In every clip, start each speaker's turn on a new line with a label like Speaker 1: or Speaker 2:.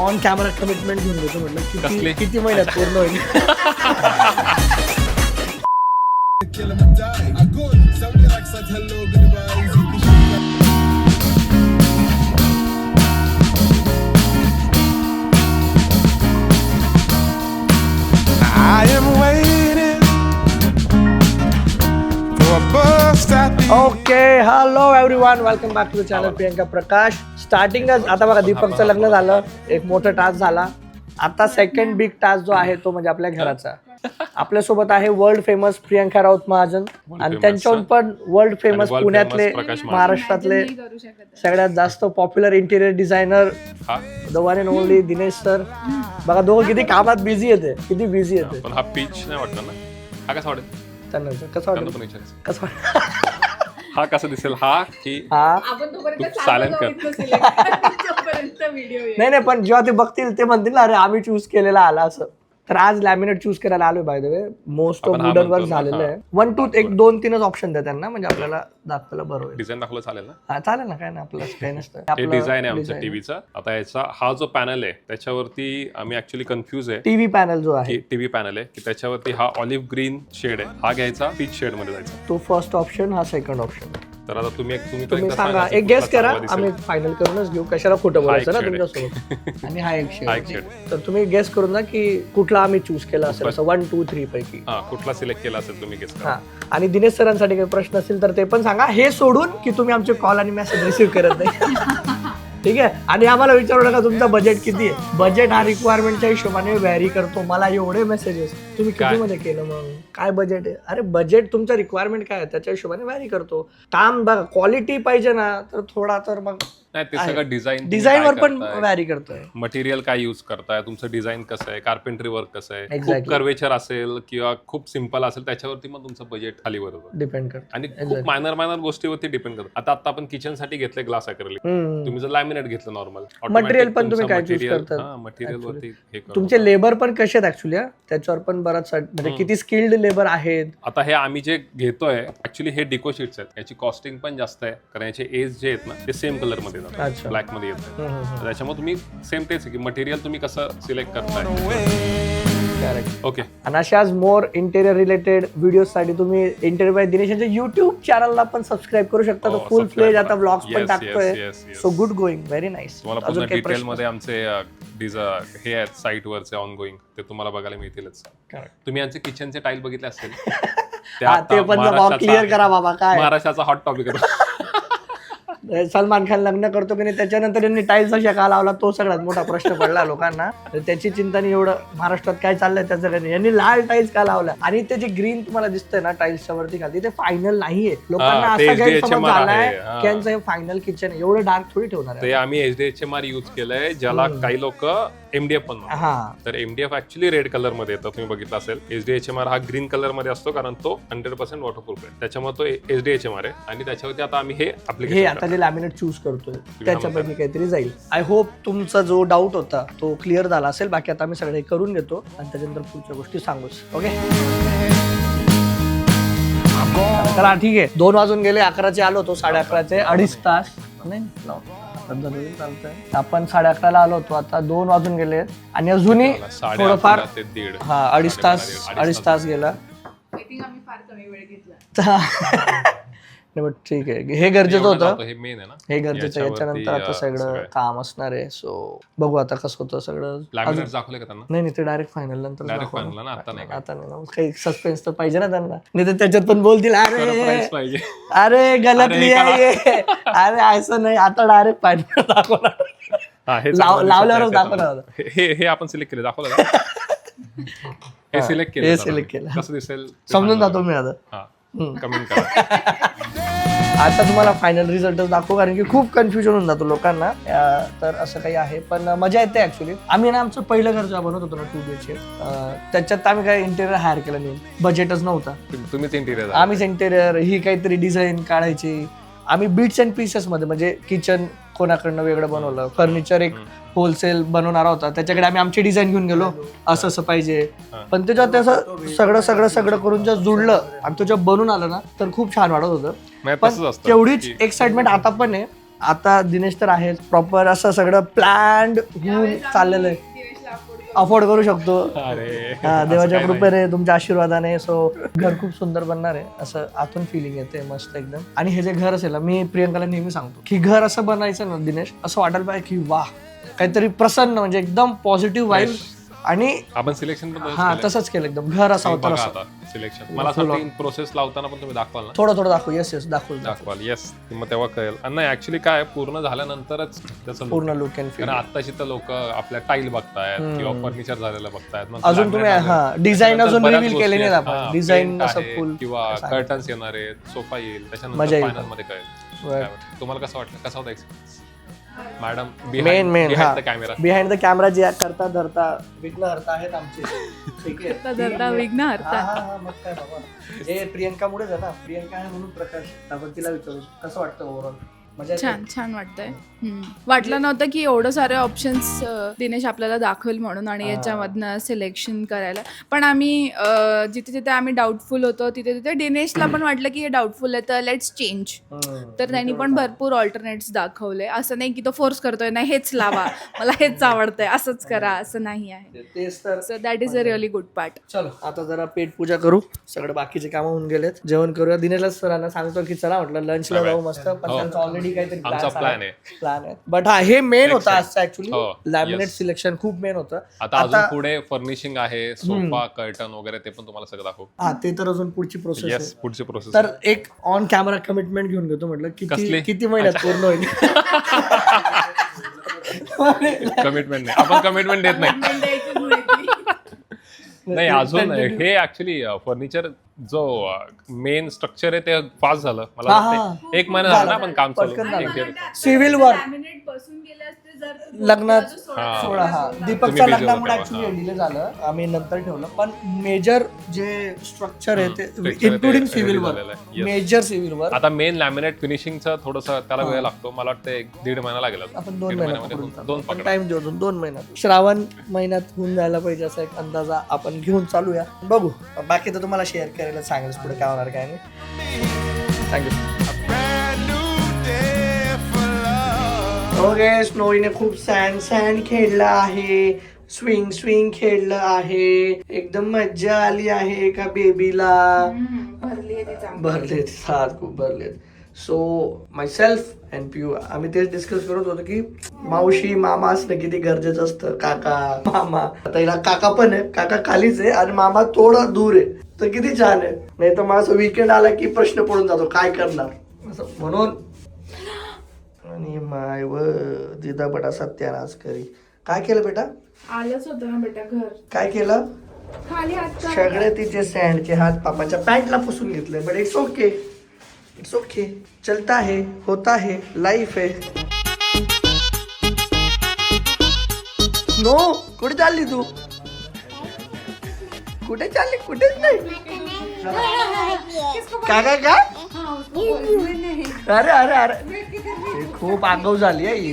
Speaker 1: On camera commitment घेऊन घेतो म्हटलं किती महिन्यात पूर्ण होईल. Okay, hello everyone, welcome back to the channel Priyanka Prakash. स्टार्टिंगच आता बघा, दीपकचं लग्न झालं, एक मोठं टास्क झाला. आता सेकंड बिग टास्क जो आहे तो म्हणजे आपल्या घराचा. आपल्यासोबत आहे वर्ल्ड फेमस प्रियंका राऊत महाजन आणि त्यांच्याहून पण वर्ल्ड फेमस पुण्यातले, महाराष्ट्रातले सगळ्यात जास्त popular interior designer the one and only Dinesh sir. बघा दोघं किती कामात बिझी येते, किती बिझी येते.
Speaker 2: पण हा पीच नाही वाटत ना, हा कसा वाटेल
Speaker 1: त्यांना कसं वाटतं, कसं
Speaker 2: हा कसा दिसेल, हा की
Speaker 3: सायलेंट कर.
Speaker 1: नाही पण जेव्हा ते बघतील ते म्हणतील ना, अरे आम्ही चूज केलेला आला असं. तर आज लॅमिनेट चूज करायला आलोय. By the way most of wooden work झालेलं आहे. 1 2 1 2 3च ऑप्शन द्या त्यांना, म्हणजे आपल्याला दाखवायला बरं होईल.
Speaker 2: डिझाईन दाखवलं चालेल ना?
Speaker 1: हा चालेल ना, काय ना आपलं काही नसतं.
Speaker 2: हे डिझाईन आहे आमच्या टीव्हीचा. आता याचा हा जो पॅनल आहे त्याच्यावरती आम्ही ऍक्च्युअली कन्फ्युज आहे.
Speaker 1: टीव्ही पॅनल जो आहे,
Speaker 2: टीव्ही पॅनल आहे की त्याच्यावरती हा ऑलिव्ह ग्रीन शेड आहे, हा घ्यायचा पीच शेड मध्ये जायचा.
Speaker 1: तो फर्स्ट ऑप्शन, हा सेकंड ऑप्शन.
Speaker 2: तर आता तुम्ही
Speaker 1: सांगा, एक गेस करा, आम्ही फायनल करूनच घेऊ. कशाला खोटं बोलायचं ना तुमच्यासोबत. आणि हा एक शेड. तर तुम्ही गेस करून ना की कुठला आम्ही चूज केला असेल, असं 1 2 3 पैकी
Speaker 2: कुठला सिलेक्ट केला असेल तुम्ही गेस करा.
Speaker 1: आणि दिनेश सरांसाठी काही प्रश्न असेल तर ते पण सांगा, हे सोडून की तुम्ही आमचे कॉल आणि मेसेज रिसीव्ह करत नाही. ठीक आहे. आणि आम्हाला विचारू नका तुमचा बजेट किती आहे. बजेट हा रिक्वायरमेंटच्या हिशोबाने व्हॅरी करतो. मला एवढे मेसेजेस तुम्ही किती मध्ये केलं, मग काय बजेट आहे? अरे बजेट तुमचं रिक्वायरमेंट काय आहे त्याच्या हिशोबाने व्हॅरी करतो. काम बघा, क्वालिटी पाहिजे ना तर थोडा, तर मग
Speaker 2: नाही ते सगळं
Speaker 1: डिझाईन वर पण व्हॅरी करतोय.
Speaker 2: मटेरियल काय युज करताय, तुमचं डिझाईन कसं आहे, कार्पेंट्री वर्क कसं आहे,
Speaker 1: Exactly.
Speaker 2: खूप कर्वेचर असेल किंवा खूप सिंपल असेल त्याच्यावरती मग तुमचं बजेट खाली बरोबर
Speaker 1: डिपेंड करतो.
Speaker 2: आणि खूप मायनर गोष्टीवरती डिपेंड करतो. आता आपण किचन साठी घेतलंय ग्लास अॅक्रेलिक, तुम्ही जर लॅमिनेट घेतलं नॉर्मल,
Speaker 1: मटेरियल पण तुम्ही काय चूज करता,
Speaker 2: मटेरियल वरती
Speaker 1: तुमचे लेबर पण कसे आहेत ऍक्च्युली, त्याच्यावर पण बराच, म्हणजे किती स्किल्ड लेबर आहेत.
Speaker 2: आता हे आम्ही जे घेतोय ऍक्च्युली हे डिको शीट्स आहेत, याची कॉस्टिंग पण जास्त आहे कारण याचे एज जे आहेत ना ते सेम कलर मध्ये जातात, ब्लॅक मध्ये येत. त्याच्यामुळे तुम्ही सेम तेच की मटेरियल तुम्ही कसं सिलेक्ट करताय. ओके.
Speaker 1: आणि अशाच मोर इंटेरियर रिलेटेड व्हिडिओ साठी तुम्ही इंटेरियर बाय दिनेश यांच्या युट्यूब चॅनलला पण सबस्क्राईब करू शकता. तो फुल फ्लेज आता ब्लॉग्स पण टाकतोय. So good going, very nice.
Speaker 2: तुम्हाला पूर्ण डिटेल मध्ये आमचे हे आहेत साईट वरचे ऑनगोईंग, ते तुम्हाला बघायला मिळतीलच. तुम्ही यांचे किचनचे टाईल बघितले असतील,
Speaker 1: ते पण क्लिअर करा बाबा. काय
Speaker 2: महाराष्ट्राचा हॉट टॉपिक आहे.
Speaker 1: सलमान खान लग्न करतो की नाही, त्याच्यानंतर यांनी टाईल्स अशा का लावला, तो सगळ्यात मोठा प्रश्न पडला लोकांना. त्याची चिंता नाही, एवढं महाराष्ट्रात काय चाललंय त्याचं काही. यांनी लाल टाईल्स का लावला, आणि ते जे ग्रीन तुम्हाला दिसतंय ना टाईल्सच्या वरती खाली, ते फायनल नाहीये. लोकांना असा गैरसमज झालाय की यांचं हे फायनल किचन आहे. एवढं डार्क थोडी ठेवणार आहे.
Speaker 2: ते आम्ही HDHMR यूज केलंय, ज्याला काही लोक MDF पण म्हणतात. तर MDF ऍक्च्युली रेड कलर मध्ये येतं, तुम्ही बघितलं असेल. HDHMR हा ग्रीन कलर मध्ये असतो कारण तो 100% वॉटरप्रूफ आहे, त्याच्यामुळे तो HDHMR आहे. आणि त्याच्यावरती आता आम्ही हे ऍप्लिकेशन
Speaker 1: लॅमिनेट चूज करतोय, त्याच्यापैकी काहीतरी जाईल. आय होप तुमचा जो डाऊट होता तो क्लिअर झाला असेल. बाकी आता आम्ही सगळे करून घेतो आणि त्याच्यानंतर पुढच्या गोष्टी सांगूच. ओके, चला ठीक आहे. 2 वाजून गेले, 11चे आलो होतो, 11:30 2.5 तास नाही चालतंय. आपण 11:30 आलो होतो, आता 2 वाजून गेले आणि अजूनही थोडंफार 2.5 तास गेला. ठीक आहे, हे गरजेचं होतं,
Speaker 2: हे मेन आहे ना,
Speaker 1: हे गरजेचं. याच्यानंतर आता सगळं काम असणार आहे. सो बघू आता कसं होतं सगळं.
Speaker 2: दाखवलं का त्यांना?
Speaker 1: नाही ते डायरेक्ट फायनल नंतर
Speaker 2: आता नाही
Speaker 1: ना, काही सस्पेन्स तर पाहिजे ना त्यांना. नाही तर त्याच्यात पण बोलतील
Speaker 2: पाहिजे,
Speaker 1: अरे गलत अरे असं नाही. आता डायरेक्ट फायनल दाखवणार, लावल्यावरच दाखवणार.
Speaker 2: हे आपण सिलेक्ट केलं, दाखवलं हे सिलेक्ट केलं कसं दिसेल
Speaker 1: समजून जातो मी आता.
Speaker 2: कमेंट करा.
Speaker 1: आता तुम्हाला फायनल रिझल्टच दाखवू, कारण की खूप कन्फ्युजन होऊन जातो लोकांना. तर असं काही आहे, पण मजा येते ऍक्च्युली. आम्ही ना आमचं पहिलं घर जेव्हा बनवत होतो ना 2 BHK, त्याच्यात आम्ही काय इंटेरियर हायर केलं नाही, बजेटच नव्हता.
Speaker 2: तुम्हीच इंटेरियर,
Speaker 1: आम्हीच इंटेरियर, ही काहीतरी डिझाईन काढायची. आम्ही बिट्स अँड पीसेस मध्ये, म्हणजे किचन कोणाकडनं वेगळं बनवलं, फर्निचर एक होलसेल बनवणारा होता, त्याच्याकडे आम्ही आमची डिझाईन घेऊन गेलो, असं पाहिजे. पण त्याच्यात त्याचं सगळं करून जर जुळलं आणि तो जेव्हा बनून आलं ना तर खूप छान वाटत होतं. पण तेवढीच एक्साइटमेंट आता पण आहे आता दिनेश तर आहे प्रॉपर असं सगळं प्लॅन्ड होऊन चाललेलं आहे. अफोर्ड करू शकतो.
Speaker 2: अरे
Speaker 1: हा, देवाच्या कृपेने तुमच्या आशीर्वादाने. सो घर खूप सुंदर बनणार आहे असं आतून फिलिंग येते मस्त एकदम. आणि हे जे घर असेल ना, मी प्रियंकाला नेहमी सांगतो की घर असं बनायचं ना दिनेश, असं वाटायला पाहिजे की वाह काहीतरी प्रसन्न, म्हणजे एकदम पॉझिटिव्ह वाईब. आणि
Speaker 2: आपण सिलेक्शन पण
Speaker 1: हा तसंच केलं एकदम. घर असं होतं
Speaker 2: बघा आता सिलेक्शन. मला असं प्रोसेस लावताना पण तुम्ही दाखवाल ना,
Speaker 1: थोडं दाखवू. येस दाखवू.
Speaker 2: दाखवाल. येस, मग तेव्हा कळेल. आणि नाही ऍक्च्युली काय पूर्ण झाल्यानंतरच त्याचं look.
Speaker 1: पूर्ण लुक अँड फील.
Speaker 2: कारण आत्ताची तर लोक आपल्या टाईल बघतायत किंवा फर्निचर झालेलं बघतायत. मग
Speaker 1: अजून तुम्ही
Speaker 2: laminate
Speaker 1: हा
Speaker 2: झालेलं.
Speaker 1: डिझाईन
Speaker 2: त्यानंतर
Speaker 1: अजून
Speaker 2: बऱ्याच
Speaker 1: रिव्हील
Speaker 2: गोष्टी
Speaker 1: केले नाही
Speaker 2: आहेत.
Speaker 1: आपण.
Speaker 2: हा,
Speaker 1: डिझाईन
Speaker 2: paint
Speaker 1: असं
Speaker 2: आहे
Speaker 1: फुल
Speaker 2: किंवा कर्टन्स येणार आहेत, सोफा येईल,
Speaker 1: मजा
Speaker 2: त्याच्यानंतर
Speaker 1: येईल.
Speaker 2: फायनल मध्ये कळेल. काय वाटतं? तुम्हाला कसं वाटलं? कसा होता एक्सपिरियन्स मॅडम?
Speaker 1: मेन हा
Speaker 2: कॅमेरा
Speaker 1: बिहाइंड द कॅमेरा जे करता धरता विघ्न हरता आहेत आमचे. ठीक आहे.
Speaker 4: विघ्न हरता.
Speaker 1: हा, मग काय बाबा. हे प्रियंकामुळेच आहे ना. प्रियंका आहे म्हणून प्रकाश. आपण तिला विचारू कसं वाटतं ओव्हरऑल.
Speaker 4: छान वाटतंय. वाटलं नव्हतं की एवढं सारे ऑप्शन्स दिनेश आपल्याला दाखवेल म्हणून आणि याच्यामधनं सिलेक्शन करायला. पण आम्ही जिथे जिथे आम्ही डाऊटफुल होतो तिथे तिथे दिनेशला पण वाटलं की हे डाऊटफुल आहे तर लेट्स चेंज. तर त्यांनी पण भरपूर ऑल्टरनेट्स दाखवले. असं नाही की तो फोर्स करतोय नाही हेच लावा मला हेच आवडतंय असंच करा, असं नाही आहे.
Speaker 1: तेच तर.
Speaker 4: So that is a really good part.
Speaker 1: चलो आता जरा पेट पूजा करू. सगळं बाकीचे कामं होऊन गेलेत. जेवण करूया. दिनेशला सरांना सांगतो की चला म्हटलं लंचला जाऊ मस्त. पण त्यांचं ऑलरेडी काहीतरी
Speaker 2: आमचा प्लॅन आहे.
Speaker 1: प्लॅन आहे. बट हा हे मेन होता आजचा ऍक्च्युली.
Speaker 2: हो,
Speaker 1: लॅमिनेट
Speaker 2: yes.
Speaker 1: सिलेक्शन खूप मेन होतं.
Speaker 2: आता अजून पुढे फर्निशिंग आहे, सोफा कर्टन वगैरे ते पण तुम्हाला सगळं दाखवू.
Speaker 1: हा ते तर अजून पुढची प्रोसेस
Speaker 2: येस,
Speaker 1: आहे.
Speaker 2: पुढची प्रोसेस.
Speaker 1: तर एक ऑन कॅमेरा कमिटमेंट घेऊन घेतो म्हटलं
Speaker 2: कसली?
Speaker 1: किती महिन्यात पूर्ण होईल.
Speaker 2: कमिटमेंट नाही, आपण कमिटमेंट देत नाही. नाही अजून हे ऍक्च्युली फर्निचर जो मेन स्ट्रक्चर आहे ते फास्ट झालं. मला वाटतं 1 महिना झाला ना आपण काम चालू.
Speaker 1: सिव्हिल वर्क
Speaker 4: लॅमिनेट बसून गेले असते जर
Speaker 1: लग्नात
Speaker 2: हा.
Speaker 1: सोळा. हा दीपकच्या
Speaker 2: तुम्ही busy
Speaker 1: लग्नामुळे
Speaker 2: होता
Speaker 1: ऍक्च्युली
Speaker 2: तेव्हा.
Speaker 1: डिले झालं. आम्ही नंतर ठेवलं. पण मेजर जे स्ट्रक्चर आहे ते
Speaker 2: Structure
Speaker 1: इन्क्लुडिंग
Speaker 2: ते
Speaker 1: सिव्हिल
Speaker 2: ready
Speaker 1: वर्क,
Speaker 2: झालेलं आहे. Yes.
Speaker 1: Major civil work.
Speaker 2: आता मेन लॅमिनेट फिनिशिंगचं थोडंसं त्याला वेळ लागतो. मला वाटतं 1-1.5 महिना लागेल.
Speaker 1: आपण 2
Speaker 2: दीड
Speaker 1: महिन्यामध्ये
Speaker 2: महिन्यामध्ये दोन पकडा.
Speaker 1: टाइम देऊ. 2 महिन्यात श्रावण महिन्यात होऊन जायला पाहिजे असा एक अंदाजा आपण घेऊन चालूया. बघू बाकी तर तुम्हाला शेअर करायला सांगेल पुढे काय होणार काय नाही. थँक्यू. ओके स्नोईने खूप सँड खेळलं आहे. स्विंग खेळलं आहे. एकदम मज्जा आली आहे का बेबीला. भरलेत हात खूप भरलेत. सो मायसेल्फ अँड पियू आम्ही तेच डिस्कस करत होतो की मावशी मामा असणं किती गरजेचं असतं. काका मामा आता हिला काका पण आहे. काका खालीच आहे आणि मामा थोडा दूर आहे. तर किती छान आहे. नाही तर माझं वीकेंड आला की प्रश्न पडून जातो काय करणार असं म्हणून. आणि माय व दिदा बटा सत्यानाश करी. काय केलं बेटा.
Speaker 4: आलंच होतं ना बेटा घर.
Speaker 1: काय केलं.
Speaker 4: खाली हात
Speaker 1: सगळे तिचे सँडचे हात पापाच्या पॅन्टला पुसून घेतले. But it's okay. It's okay. चलता है होता है लाईफ आहे. नो कुठे चालली तू. कुठे चालली. कुठेच नाही. काय काय अरे अरे अरे हे खूप आगाऊ झाली आहे ही.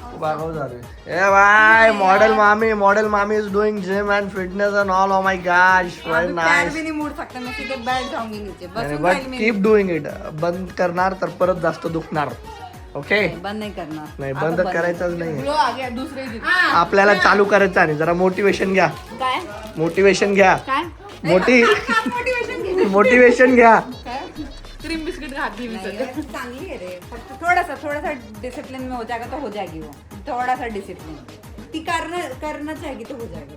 Speaker 1: खूप आगाऊ झाली. ए बाय मॉडेल मामी is doing gym and fitness and all. Oh my gosh very nice. But keep doing it. बंद करणार तर परत जास्त दुखणार. ओके
Speaker 5: बंद नाही करणार.
Speaker 1: नाही बंद करायचंच नाही. आपल्याला चालू करायचं आहे. जरा मोटिवेशन घ्या.
Speaker 5: काय
Speaker 1: मोटिवेशन घ्या.
Speaker 5: काय
Speaker 1: मोटिवेशन घ्या.
Speaker 4: क्रीम बिस्किट खाती
Speaker 5: चांगली आहे रे. फक्त थोड़ा सा डिसिप्लिन में हो जाएगा तो हो जाएगी वो. थोड़ा सा डिसिप्लिन ती करना चाहिए तो हो जाएगा.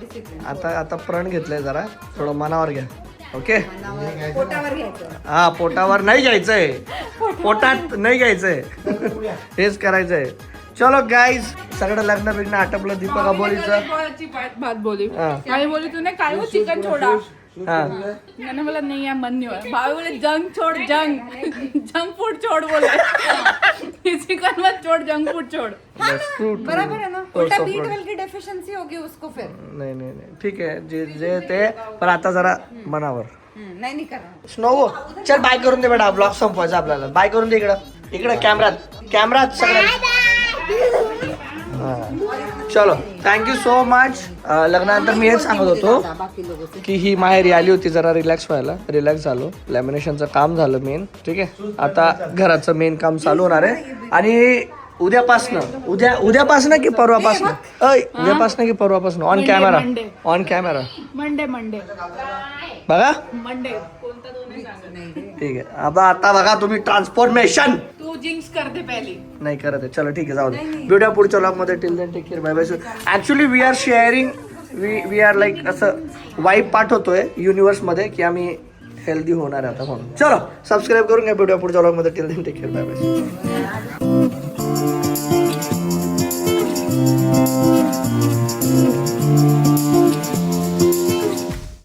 Speaker 5: डिसिप्लिन
Speaker 1: आता प्रण घेतलंय जरा थोडं मनावर घ्या. ओके
Speaker 5: पोटावर घ्यायचं.
Speaker 1: हा पोटावर नाही घ्यायचंय. पोटात नाही घ्यायचंय. हेच करायचंय. चलो गाईज सगळं लग्न बिग्न आटपलं. दीपक अबोलीचं
Speaker 4: बात बोली
Speaker 1: हाँ.
Speaker 4: काय बोली तूने काय वो चिकन छोड़ा.
Speaker 1: हा
Speaker 4: मैंने बोला नहीं यार मन नहीं हो रहा. भाभी बोले जंक छोड़ जंक फूड छोड़ बोले. चिकन मत छोड़ जंक फूड छोड़.
Speaker 5: बराबर है ना. उल्टा B12 की डेफिशिएंसी होगी उसको फिर.
Speaker 1: नाही ठीक आहे जे ते पण आता जरा मनावर.
Speaker 5: नहीं करना.
Speaker 1: स्नो चल बाय करून दे बेटा. ब्लॉग संपवायचा आपल्याला. बाय करून दे इकडं कॅमेरात सगळ्या. चलो थँक्यू सो मच. लग्नानंतर मी हेच सांगत होतो
Speaker 5: बाकी लोक
Speaker 1: की ही माहेरी आली होती जरा रिलॅक्स व्हायला. रिलॅक्स झालो. लॅमिनेशनचं काम झालं मेन. ठीक आहे, आता घराचं मेन काम चालू होणार आहे. आणि उद्यापासनं की परवापासनं उद्यापासनं की परवापासनं ऑन कॅमेरा
Speaker 4: मंडे
Speaker 1: बघा.
Speaker 4: मंडे कोणता दोन्ही सांगा.
Speaker 1: ठीक आहे, आता बघा तुम्ही ट्रान्सफॉर्मेशन
Speaker 4: तू जिंक्स करते पहिली.
Speaker 1: नाही करत आहे. चलो ठीक आहे, जाऊ दे. भेटूया पुढच्या व्लॉगमध्ये. Till then take care, bye bye. Actually we are sharing, we are like असं वाईब पाठवतोय युनिवर्समध्ये की आम्ही हेल्दी होणार आहे आता म्हणून. चलो सबस्क्राईब करून घ्या. भेटूया पुढच्या व्लॉगमध्ये. Till then take care, bye bye.